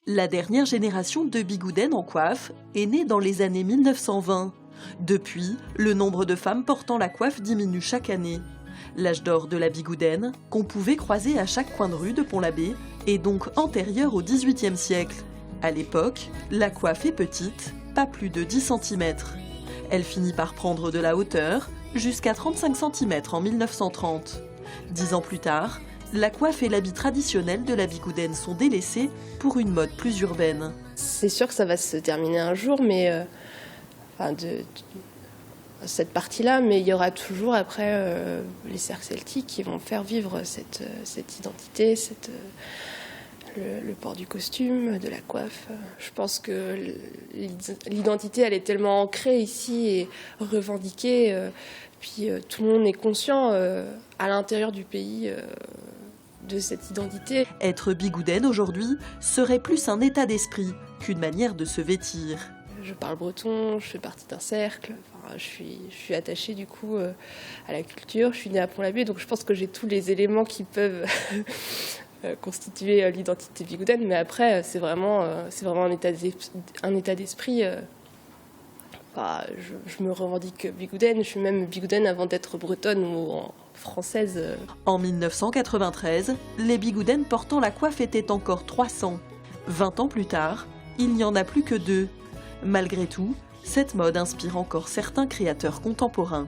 La dernière génération de bigouden en coiffe est née dans les années 1920. Depuis, le nombre de femmes portant la coiffe diminue chaque année. L'âge d'or de la bigoudaine, qu'on pouvait croiser à chaque coin de rue de Pont-l'Abbé, est donc antérieur au XVIIIe siècle. À l'époque, la coiffe est petite, pas plus de 10 cm. Elle finit par prendre de la hauteur, jusqu'à 35 cm en 1930. 10 ans plus tard, la coiffe et l'habit traditionnel de la bigoudaine sont délaissés pour une mode plus urbaine. C'est sûr que ça va se terminer un jour, mais cette partie-là, mais il y aura toujours après les cercles celtiques qui vont faire vivre cette identité, le port du costume, de la coiffe. Je pense que l'identité, elle est tellement ancrée ici et revendiquée, puis tout le monde est conscient à l'intérieur du pays de cette identité. Être bigoudaine aujourd'hui serait plus un état d'esprit qu'une manière de se vêtir. Je parle breton, je fais partie d'un cercle, je suis attachée du coup à la culture, je suis née à Pont-l'Abbé, donc je pense que j'ai tous les éléments qui peuvent constituer l'identité bigoudaine, mais après c'est vraiment un état d'esprit. Je me revendique bigoudaine, je suis même bigoudaine avant d'être bretonne ou française. En 1993, les bigoudaines portant la coiffe étaient encore 300. 20 ans plus tard, il n'y en a plus que 2. Malgré tout, cette mode inspire encore certains créateurs contemporains.